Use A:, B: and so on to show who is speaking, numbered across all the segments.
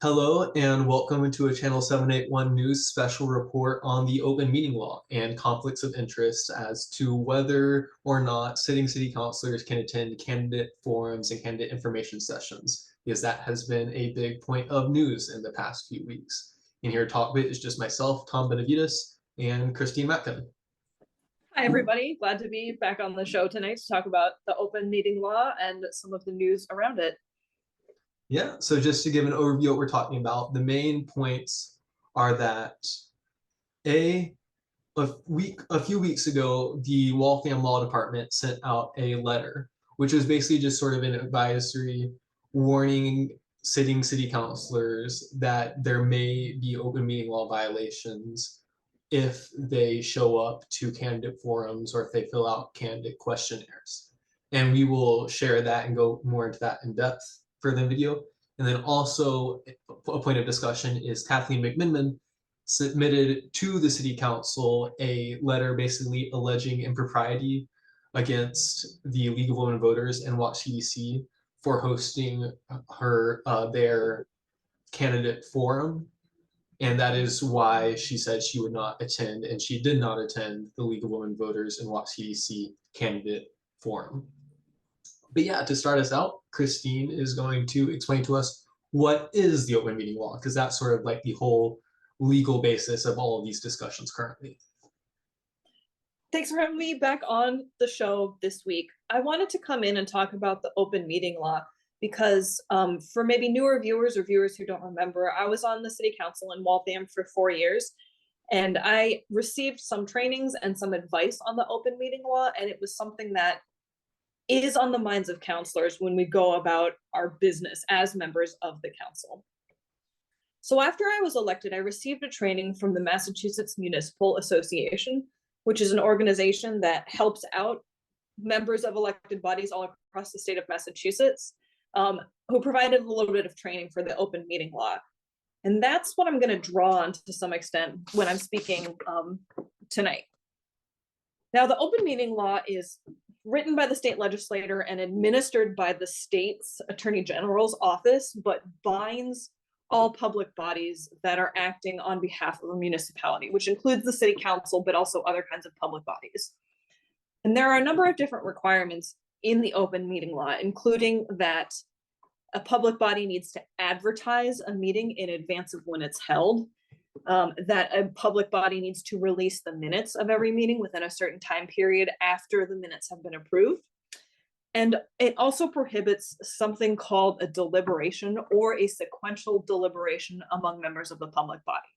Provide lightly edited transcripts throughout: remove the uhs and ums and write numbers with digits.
A: Hello and welcome to a Channel 781 News special report on the open meeting law and conflicts of interest as to whether or not sitting city councilors can attend candidate forums and candidate information sessions, because that has been a big point of news in the past few weeks. And here to talk about it is just myself, Tom Benavides, and Kristine and McMenimen.
B: Hi, everybody. Glad to be back on the show tonight to talk about the open meeting law and some of the news around it.
A: Yeah, so just to give an overview of what we're talking about, the main points are that a few weeks ago, the Waltham Law Department sent out a letter, which was basically just sort of an advisory warning sitting city councilors that there may be open meeting law violations if they show up to candidate forums or if they fill out candidate questionnaires. And we will share that and go more into that in depth for the video. And then also a point of discussion is Kathleen McMenimen submitted to the city council a letter basically alleging impropriety against the League of Women Voters and Watch CDC for hosting their candidate forum. And that is why she said she would not attend, and she did not attend the League of Women Voters and Watch CDC candidate forum. But yeah, to start us out, Kristine is going to explain to us what is the open meeting law, because that's sort of like the whole legal basis of all of these discussions currently.
B: Thanks for having me back on the show this week. I wanted to come in and talk about the open meeting law because for maybe newer viewers or viewers who don't remember, I was on the city council in Waltham for 4 years, and I received some trainings and some advice on the open meeting law, and it was something that is on the minds of councilors when we go about our business as members of the council. So after I was elected, I received a training from the Massachusetts Municipal Association, which is an organization that helps out members of elected bodies all across the state of Massachusetts, who provided a little bit of training for the open meeting law. And that's what I'm going to draw on to some extent when I'm speaking tonight. Now, the open meeting law is written by the state legislature and administered by the state's attorney general's office, but binds all public bodies that are acting on behalf of a municipality, which includes the city council, but also other kinds of public bodies. And there are a number of different requirements in the open meeting law, including that a public body needs to advertise a meeting in advance of when it's held, that a public body needs to release the minutes of every meeting within a certain time period after the minutes have been approved. And it also prohibits something called a deliberation or a sequential deliberation among members of the public body.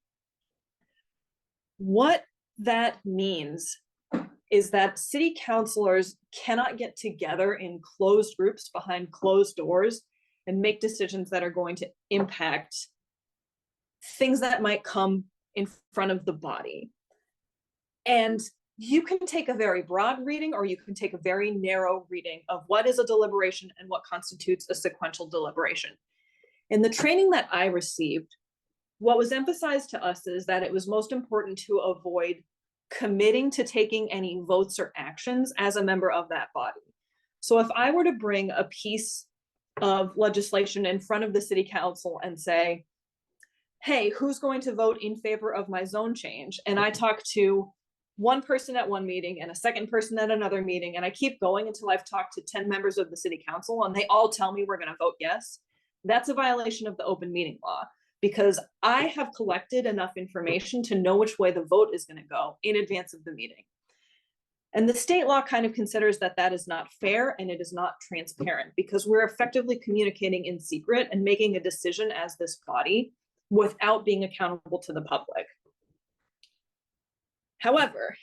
B: What that means is that city councilors cannot get together in closed groups behind closed doors and make decisions that are going to impact things that might come in front of the body. And you can take a very broad reading or you can take a very narrow reading of what is a deliberation and what constitutes a sequential deliberation. In the training that I received, what was emphasized to us is that it was most important to avoid committing to taking any votes or actions as a member of that body. So if I were to bring a piece of legislation in front of the city council and say, hey, who's going to vote in favor of my zone change? And I talk to one person at one meeting and a second person at another meeting, and I keep going until I've talked to 10 members of the city council and they all tell me we're going to vote yes. That's a violation of the open meeting law, because I have collected enough information to know which way the vote is going to go in advance of the meeting. And the state law kind of considers that that is not fair and it is not transparent, because we're effectively communicating in secret and making a decision as this body without being accountable to the public. However,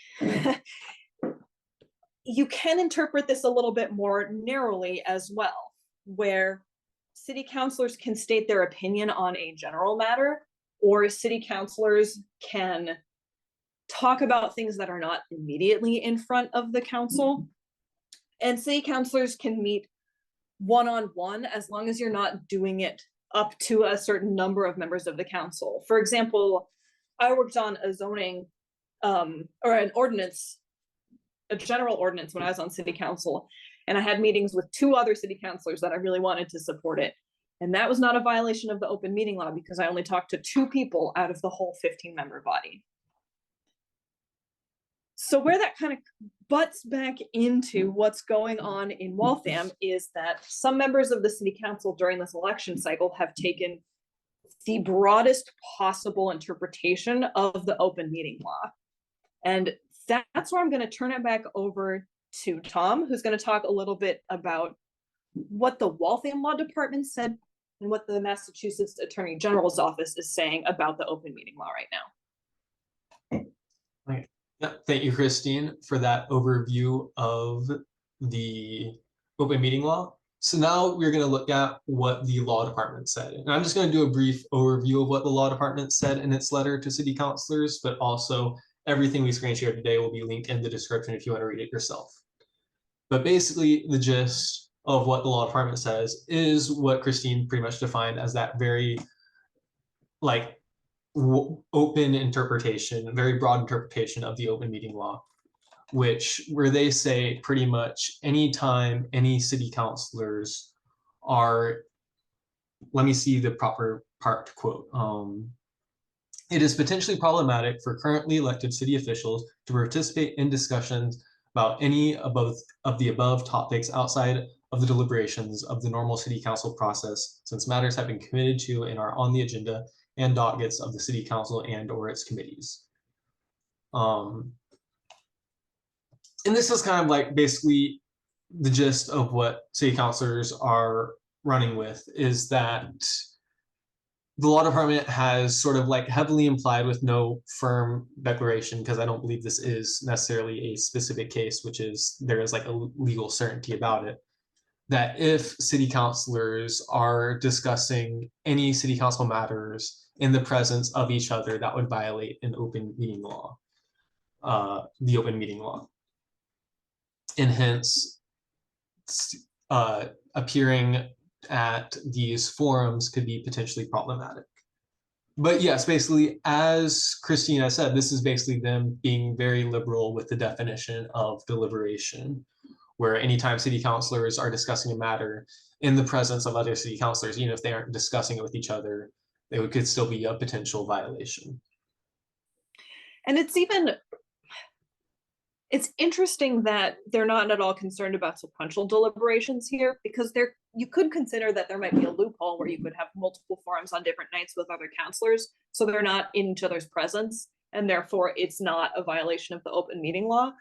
B: you can interpret this a little bit more narrowly as well, where city councilors can state their opinion on a general matter, or city councilors can talk about things that are not immediately in front of the council. And city councilors can meet one-on-one as long as you're not doing it up to a certain number of members of the council. For example, I worked on a zoning or an ordinance, a general ordinance when I was on city council, and I had meetings with 2 other city councilors that I really wanted to support it. And that was not a violation of the open meeting law because I only talked to 2 people out of the whole 15-member body. So where that kind of butts back into what's going on in Waltham is that some members of the city council during this election cycle have taken the broadest possible interpretation of the open meeting law. And that's where I'm going to turn it back over to Tom, who's going to talk a little bit about what the Waltham Law Department said and what the Massachusetts Attorney General's office is saying about the open meeting law right now.
A: Okay. Yeah, thank you, Kristine, for that overview of the open meeting law. So now we're going to look at what the law department said. And I'm just going to do a brief overview of what the law department said in its letter to city councilors, but also everything we screen shared today will be linked in the description if you want to read it yourself. But basically, the gist of what the law department says is what Kristine pretty much defined as that very open interpretation, very broad interpretation of the open meeting law, where they say pretty much anytime any city councilors are, let me see the proper part to quote. It is potentially problematic for currently elected city officials to participate in discussions about any of the above topics outside of the deliberations of the normal city council process, since matters have been committed to and are on the agenda and dockets of the city council and or its committees. And this is kind of like basically the gist of what city councilors are running with, is that the law department has sort of like heavily implied with no firm declaration, because I don't believe this is necessarily a specific case, which is there is like a legal certainty about it, that if city councilors are discussing any city council matters in the presence of each other, that would violate an open meeting law, the open meeting law. And hence, appearing at these forums could be potentially problematic. But yes, basically, as Kristine said, this is basically them being very liberal with the definition of deliberation, where anytime city councilors are discussing a matter in the presence of other city councilors, even if they aren't discussing it with each other, it could still be a potential violation.
B: And it's interesting that they're not at all concerned about sequential deliberations here, because you could consider that there might be a loophole where you could have multiple forums on different nights with other councilors, so they're not in each other's presence, and therefore it's not a violation of the open meeting law.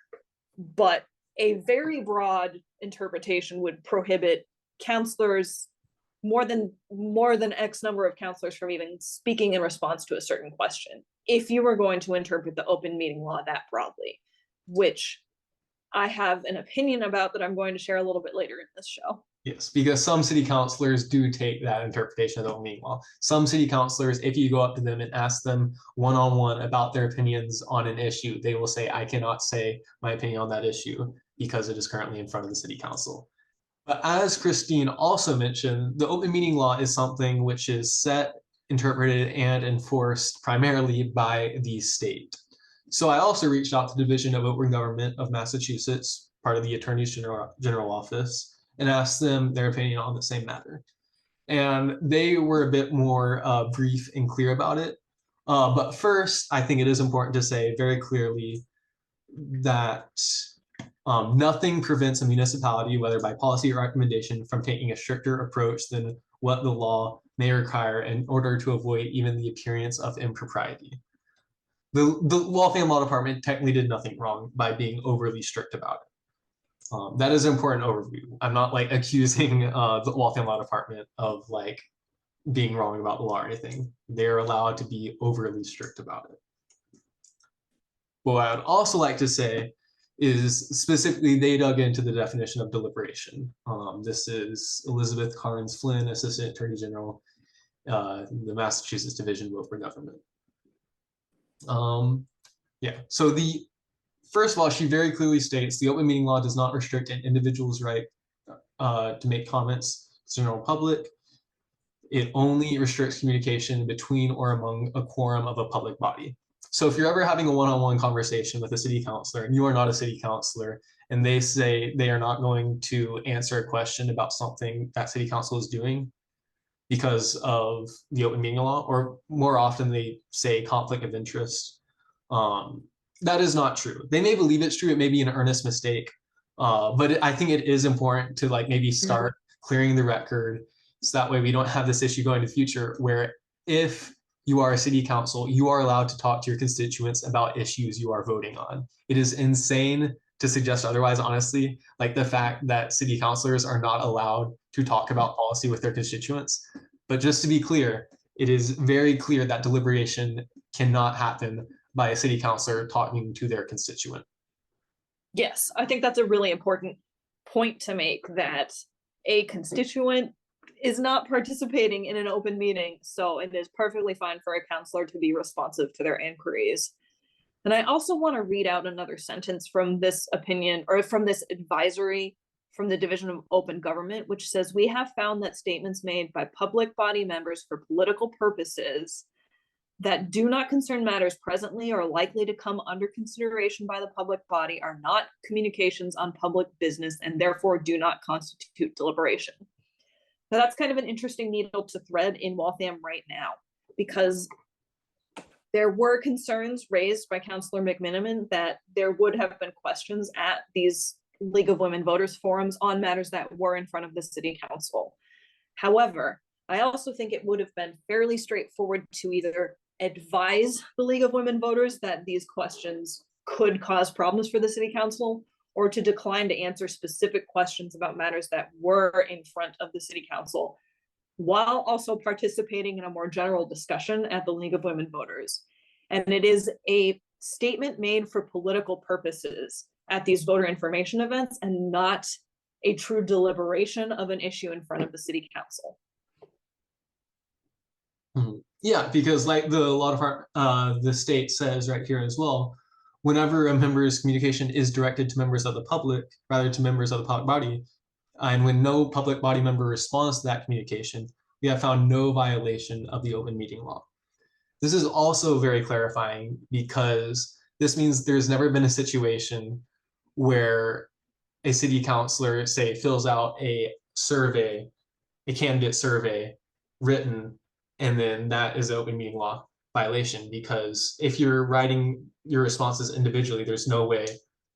B: But a very broad interpretation would prohibit councilors, more than X number of councilors, from even speaking in response to a certain question, if you were going to interpret the open meeting law that broadly, which I have an opinion about that I'm going to share a little bit later in this show.
A: Yes, because some city councilors do take that interpretation of the open meeting law. Some city councilors, if you go up to them and ask them one-on-one about their opinions on an issue, they will say, I cannot say my opinion on that issue because it is currently in front of the city council. But as Kristine also mentioned, the open meeting law is something which is set, interpreted, and enforced primarily by the state. So I also reached out to the Division of Open Government of Massachusetts, part of the Attorney General Office, and asked them their opinion on the same matter. And they were a bit more brief and clear about it. But first, I think it is important to say very clearly that nothing prevents a municipality, whether by policy or recommendation, from taking a stricter approach than what the law may require in order to avoid even the appearance of impropriety. The Waltham Law Department technically did nothing wrong by being overly strict about it. That is an important overview. I'm not like accusing the Waltham Law Department of like being wrong about the law or anything. They're allowed to be overly strict about it. What I would also like to say is specifically they dug into the definition of deliberation. This is Elizabeth Carnes Flynn, Assistant Attorney General, the Massachusetts Division of Open Government. So first of all, she very clearly states the open meeting law does not restrict an individual's right to make comments to the general public. It only restricts communication between or among a quorum of a public body. So if you're ever having a one-on-one conversation with a city councilor and you are not a city councilor and they say they are not going to answer a question about something that city council is doing, because of the open meeting law, or more often they say conflict of interest. That is not true. They may believe it's true. It may be an earnest mistake. But I think it is important to like maybe start clearing the record, so that way we don't have this issue going to the future where if you are a city council, you are allowed to talk to your constituents about issues you are voting on. It is insane to suggest otherwise, honestly, like the fact that city councilors are not allowed to talk about policy with their constituents. But just to be clear, it is very clear that deliberation cannot happen by a city councilor talking to their constituent.
B: Yes, I think that's a really important point to make, that a constituent is not participating in an open meeting, so it is perfectly fine for a counselor to be responsive to their inquiries. And I also want to read out another sentence from this opinion, or from this advisory from the Division of Open Government, which says, "We have found that statements made by public body members for political purposes that do not concern matters presently or likely to come under consideration by the public body are not communications on public business and therefore do not constitute deliberation." Now, that's kind of an interesting needle to thread in Waltham right now, because there were concerns raised by Councillor McMenimen that there would have been questions at these League of Women Voters forums on matters that were in front of the city council. However, I also think it would have been fairly straightforward to either advise the League of Women Voters that these questions could cause problems for the city council, or to decline to answer specific questions about matters that were in front of the city council, while also participating in a more general discussion at the League of Women Voters. And it is a statement made for political purposes at these voter information events, and not a true deliberation of an issue in front of the city council.
A: Yeah, because like the law department, the state says right here as well, whenever a member's communication is directed to members of the public, rather to members of the public body, and when no public body member responds to that communication, we have found no violation of the open meeting law. This is also very clarifying, because this means there's never been a situation where a city councilor, say, fills out a survey, a candidate survey written, and then that is an open meeting law violation, because if you're writing your responses individually, there's no way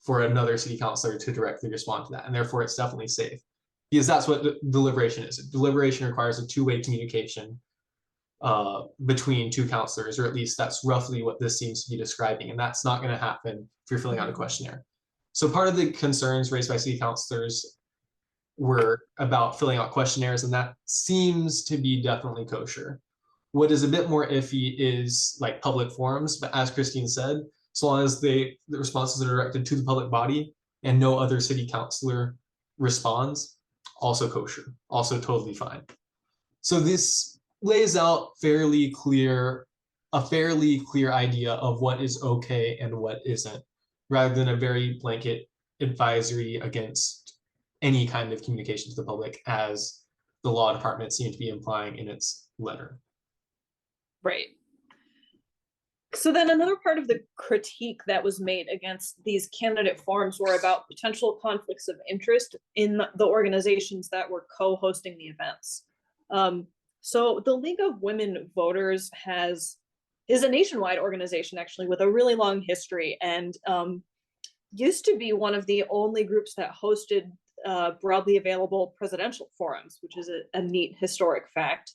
A: for another city councilor to directly respond to that, and therefore it's definitely safe, because that's what deliberation is. Deliberation requires a two-way communication between two councilors, or at least that's roughly what this seems to be describing, and that's not going to happen if you're filling out a questionnaire. So part of the concerns raised by city councilors were about filling out questionnaires, and that seems to be definitely kosher. What is a bit more iffy is like public forums, but as Kristine said, as long as the responses are directed to the public body and no other city councilor responds, also kosher, also totally fine. So this lays out a fairly clear idea of what is okay and what isn't, rather than a very blanket advisory against any kind of communication to the public, as the law department seemed to be implying in its letter.
B: Right. So then another part of the critique that was made against these candidate forums were about potential conflicts of interest in the organizations that were co-hosting the events. So the League of Women Voters is a nationwide organization, actually, with a really long history, and used to be one of the only groups that hosted broadly available presidential forums, which is a neat historic fact.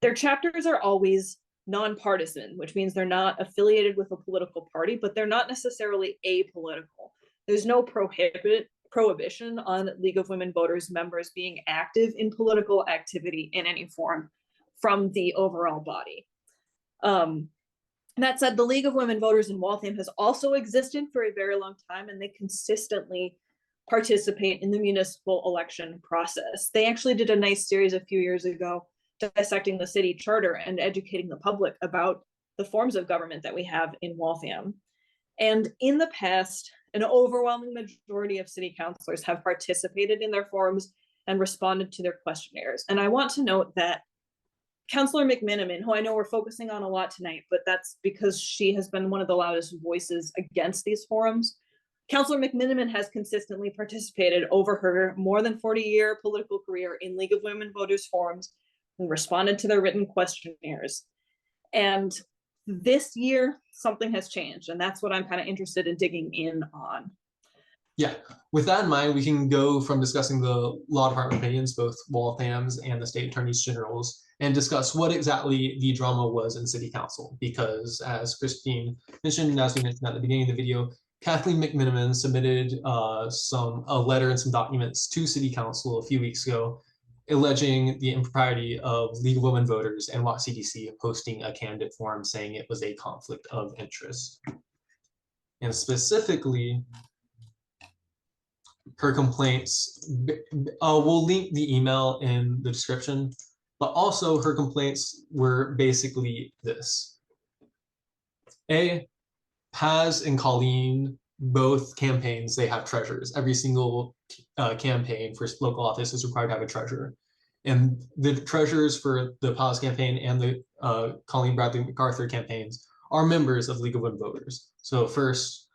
B: Their chapters are always nonpartisan, which means they're not affiliated with a political party, but they're not necessarily apolitical. There's no prohibition on League of Women Voters members being active in political activity in any form from the overall body. That said, the League of Women Voters in Waltham has also existed for a very long time, and they consistently participate in the municipal election process. They actually did a nice series a few years ago dissecting the city charter and educating the public about the forms of government that we have in Waltham. And in the past, an overwhelming majority of city councilors have participated in their forums and responded to their questionnaires. And I want to note that Councillor McMenimen, who I know we're focusing on a lot tonight, but that's because she has been one of the loudest voices against these forums. Councillor McMenimen has consistently participated over her more than 40-year political career in League of Women Voters forums, and responded to their written questionnaires. And this year, something has changed, and that's what I'm kind of interested in digging in on.
A: Yeah, with that in mind, we can go from discussing the law department opinions, both Waltham's and the state attorneys general's, and discuss what exactly the drama was in city council. Because as Kristine mentioned, and as we mentioned at the beginning of the video, Kathleen McMenimen submitted a letter and some documents to city council a few weeks ago, alleging the impropriety of League of Women Voters and WAC CDC posting a candidate form saying it was a conflict of interest. And specifically, her complaints, we'll link the email in the description, but also her complaints were basically this. A, Paz and Colleen, both campaigns, they have treasurers. Every single campaign for local office is required to have a treasurer. And the treasurers for the Paz campaign and the Colleen Bradley MacArthur campaigns are members of League of Women Voters. So first,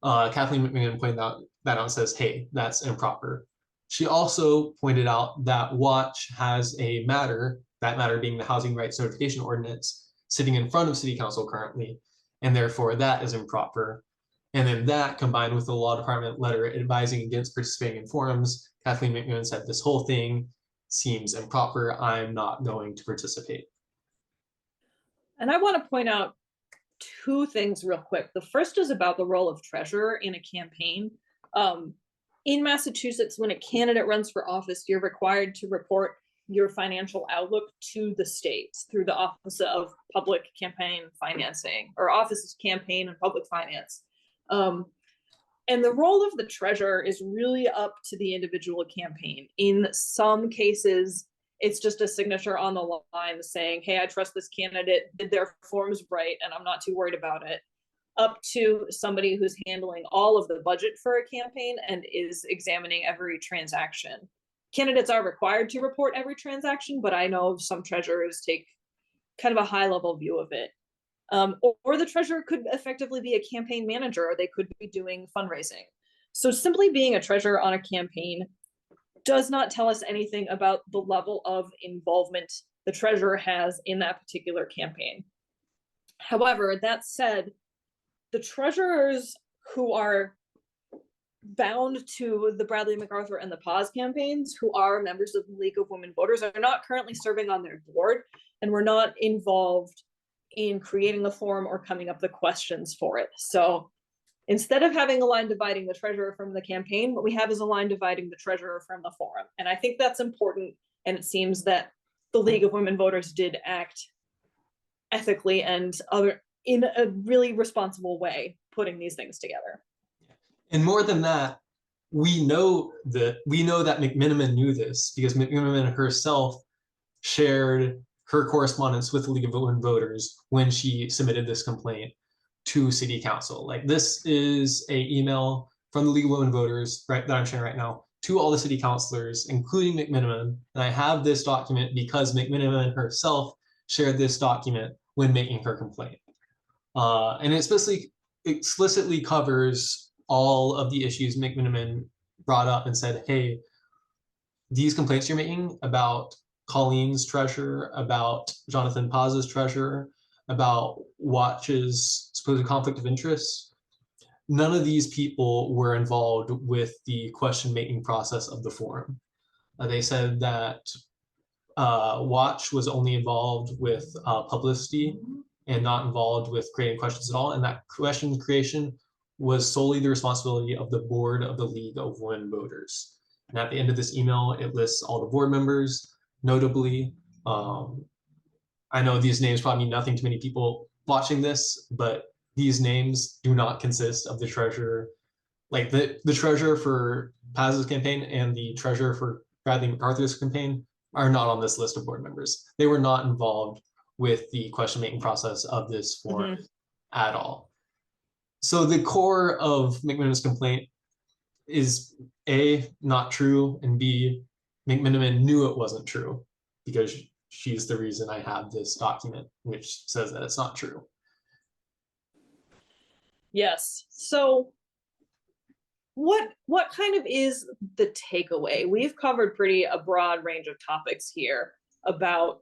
A: Kathleen McMenimen pointed that out and says, hey, that's improper. She also pointed out that Watch has a matter, that matter being the Housing Rights Notification Ordinance, sitting in front of City Council currently, and therefore that is improper. And then that, combined with the law department letter advising against participating in forums, Kathleen McMenimen said, this whole thing seems improper. I'm not going to participate.
B: And I want to point out two things real quick. The first is about the role of treasurer in a campaign. In Massachusetts, when a candidate runs for office, you're required to report your financial outlook to the state through the Office of Public Campaign Financing, or Office of Campaign and Public Finance. And the role of the treasurer is really up to the individual campaign. In some cases, it's just a signature on the line saying, hey, I trust this candidate, did their forms right, and I'm not too worried about it, up to somebody who's handling all of the budget for a campaign and is examining every transaction. Candidates are required to report every transaction, but I know some treasurers take kind of a high-level view of it. Or the treasurer could effectively be a campaign manager, or they could be doing fundraising. So simply being a treasurer on a campaign does not tell us anything about the level of involvement the treasurer has in that particular campaign. However, that said, the treasurers who are bound to the Bradley MacArthur and the Paz campaigns, who are members of the League of Women Voters, are not currently serving on their board, and were not involved in creating the forum or coming up with the questions for it. So instead of having a line dividing the treasurer from the campaign, what we have is a line dividing the treasurer from the forum. And I think that's important. And it seems that the League of Women Voters did act ethically and in a really responsible way, putting these things together.
A: And more than that, we know that McMenimen knew this because McMenimen herself shared her correspondence with the League of Women Voters when she submitted this complaint to City Council. Like, this is a email from the League of Women Voters, right, that I'm sharing right now, to all the city councilors, including McMenimen. And I have this document because McMenimen herself shared this document when making her complaint. And it explicitly covers all of the issues McMenimen brought up and said, hey, these complaints you're making about Colleen's treasurer, about Jonathan Paz's treasurer, about Watch's supposed conflict of interest, none of these people were involved with the question-making process of the forum. They said that Watch was only involved with publicity and not involved with creating questions at all, and that question creation was solely the responsibility of the board of the League of Women Voters. And at the end of this email, it lists all the board members. Notably, I know these names probably mean nothing to many people watching this, but these names do not consist of the treasurer. Like the treasurer for Paz's campaign and the treasurer for Bradley MacArthur's campaign are not on this list of board members. They were not involved with the question-making process of this forum at all. So the core of McMenimen's complaint is A, not true, and B, McMenimen knew it wasn't true because she's the reason I have this document which says that it's not true.
B: Yes. So what kind of is the takeaway? We've covered a broad range of topics here. about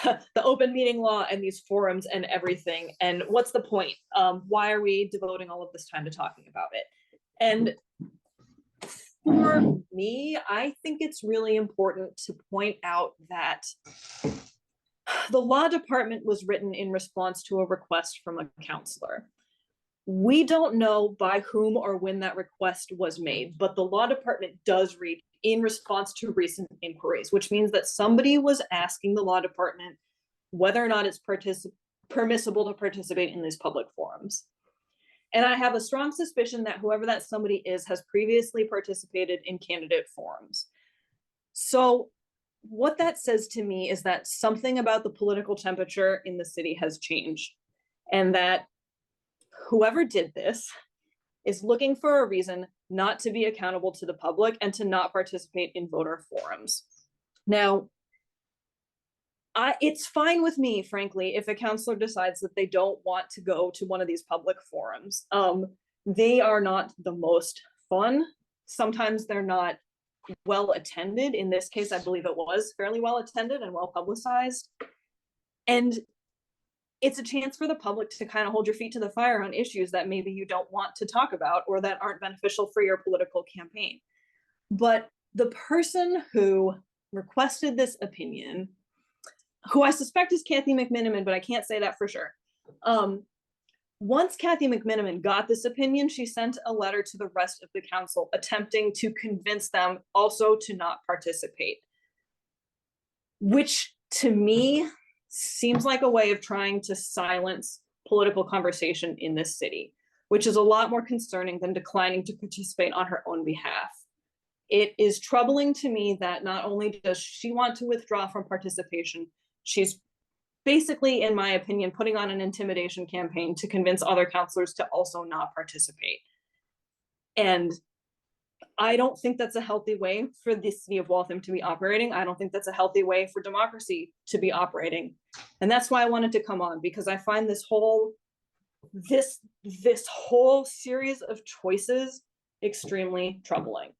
B: the open meeting law and these forums and everything. And what's the point? Why are we devoting all of this time to talking about it? And for me, I think it's really important to point out that the law department was written in response to a request from a counselor. We don't know by whom or when that request was made, but the law department does read in response to recent inquiries, which means that somebody was asking the law department whether or not it's permissible to participate in these public forums. And I have a strong suspicion that whoever that somebody is has previously participated in candidate forums. So what that says to me is that something about the political temperature in the city has changed, and that whoever did this is looking for a reason not to be accountable to the public and to not participate in voter forums. Now, it's fine with me, frankly, if a counselor decides that they don't want to go to one of these public forums. They are not the most fun. Sometimes they're not well attended. In this case, I believe it was fairly well attended and well publicized. And it's a chance for the public to kind of hold your feet to the fire on issues that maybe you don't want to talk about or that aren't beneficial for your political campaign. But the person who requested this opinion, who I suspect is Kathleen McMenimen, but I can't say that for sure. Once Kathy McMenimen got this opinion, she sent a letter to the rest of the council attempting to convince them also to not participate, which to me seems like a way of trying to silence political conversation in this city, which is a lot more concerning than declining to participate on her own behalf. It is troubling to me that not only does she want to withdraw from participation, she's basically, in my opinion, putting on an intimidation campaign to convince other councilors to also not participate. And I don't think that's a healthy way for the city of Waltham to be operating. I don't think that's a healthy way for democracy to be operating. And that's why I wanted to come on, because I find this whole series of choices extremely troubling.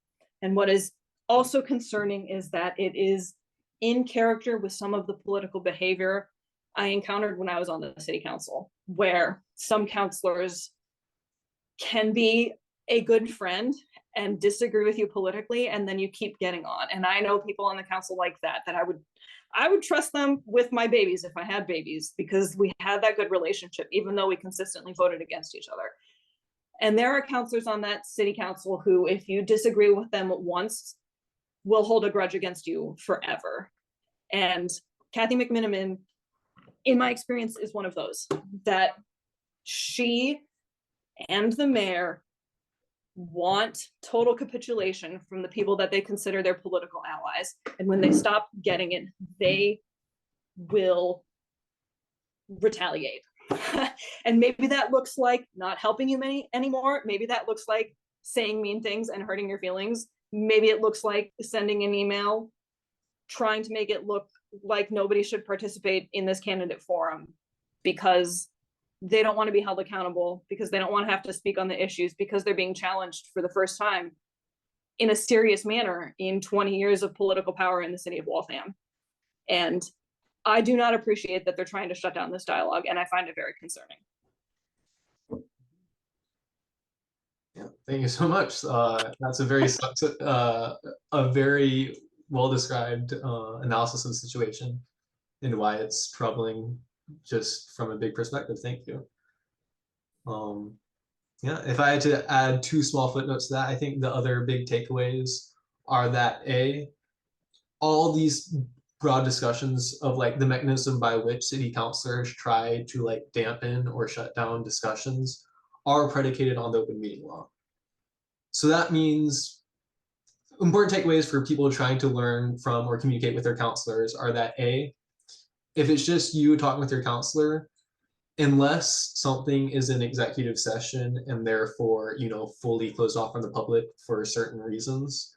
B: And what is also concerning is that it is in character with some of the political behavior I encountered when I was on the city council, where some councilors can be a good friend and disagree with you politically, and then you keep getting on. And I know people on the council like that I would trust them with my babies if I had babies, because we had that good relationship, even though we consistently voted against each other. And there are councilors on that city council who, if you disagree with them once, will hold a grudge against you forever. And Kathy McMenimen, in my experience, is one of those, that she and the mayor want total capitulation from the people that they consider their political allies. And when they stop getting it, they will retaliate. And maybe that looks like not helping you anymore. Maybe that looks like saying mean things and hurting your feelings. Maybe it looks like sending an email trying to make it look like nobody should participate in this candidate forum because they don't want to be held accountable, because they don't want to have to speak on the issues, because they're being challenged for the first time in a serious manner in 20 years of political power in the city of Waltham. And I do not appreciate that they're trying to shut down this dialogue, and I find it very concerning.
A: Yeah, thank you so much. That's a very well-described analysis of the situation and why it's troubling just from a big perspective. Thank you. Yeah, if I had to add two small footnotes to that, I think the other big takeaways are that all these broad discussions of like the mechanism by which city councilors try to like dampen or shut down discussions are predicated on the open meeting law. So that means important takeaways for people trying to learn from or communicate with their councilors are that if it's just you talking with your councilor, unless something is an executive session and therefore, fully closed off from the public for certain reasons,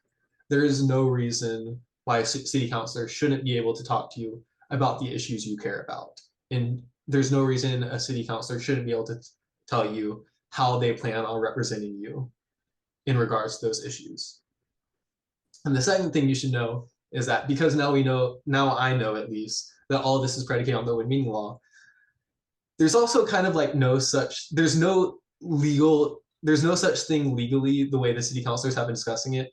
A: there is no reason why a city councilor shouldn't be able to talk to you about the issues you care about. And there's no reason a city councilor shouldn't be able to tell you how they plan on representing you in regards to those issues. And the second thing you should know is that because now I know at least that all this is predicated on the open meeting law. There's also kind of like there's no such thing legally, the way the city councilors have been discussing it,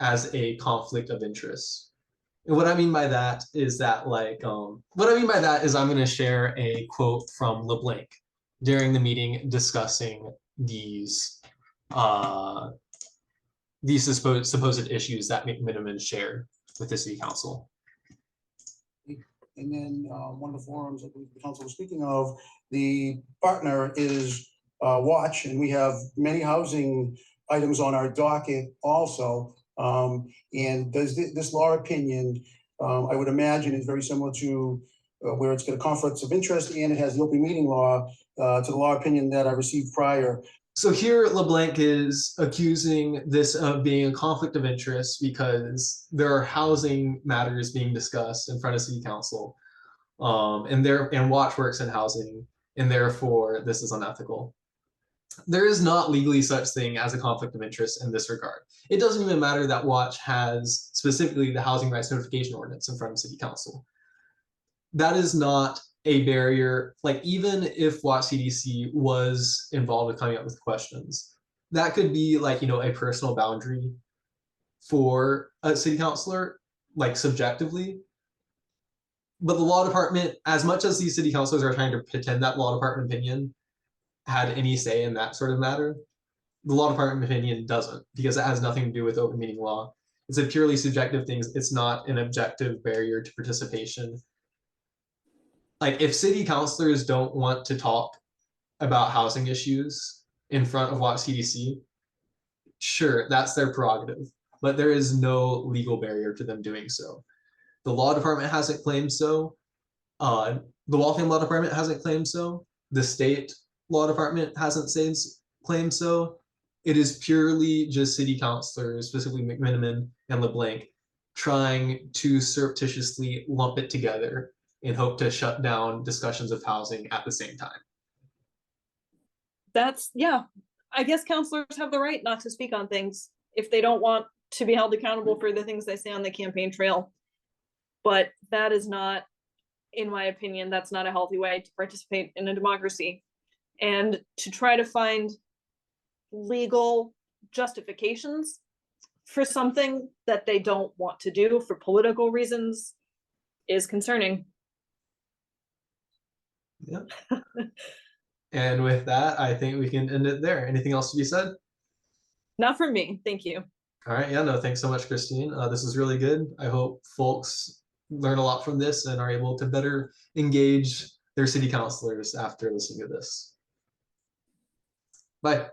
A: as a conflict of interest. And what I mean by that is that I'm going to share a quote from LeBlanc during the meeting discussing these supposed issues that McMenimen shared with the city council.
C: And then one of the forums that the council was speaking of, the partner is Watch, and we have many housing items on our docket also. And does this law opinion, I would imagine, is very similar to where it's got a conflicts of interest, and it has the open meeting law to the law opinion that I received prior.
A: So here LeBlanc is accusing this of being a conflict of interest because there are housing matters being discussed in front of city council, and Watch works in housing, and therefore this is unethical. There is not legally such thing as a conflict of interest in this regard. It doesn't even matter that Watch has specifically the housing rights notification ordinance in front of city council. That is not a barrier. Like, even if Watch CDC was involved with coming up with questions, that could be like, a personal boundary for a city councilor, like subjectively. But the law department, as much as these city councilors are trying to pretend that law department opinion had any say in that sort of matter, the law department opinion doesn't, because it has nothing to do with open meeting law. It's a purely subjective thing. It's not an objective barrier to participation. Like, if city councilors don't want to talk about housing issues in front of Watch CDC, sure, that's their prerogative, but there is no legal barrier to them doing so. The law department hasn't claimed so. The Waltham Law Department hasn't claimed so. The state law department hasn't claimed so. It is purely just city councilors, specifically McMenimen and LeBlanc, trying to surreptitiously lump it together in hope to shut down discussions of housing at the same time.
B: Yeah, I guess councilors have the right not to speak on things if they don't want to be held accountable for the things they say on the campaign trail. But that is not, in my opinion, that's not a healthy way to participate in a democracy. And to try to find legal justifications for something that they don't want to do for political reasons is concerning.
A: Yeah. And with that, I think we can end it there. Anything else to be said?
B: Not from me. Thank you.
A: All right. Yeah, no, thanks so much, Kristine. This is really good. I hope folks learn a lot from this and are able to better engage their city councilors after listening to this. Bye.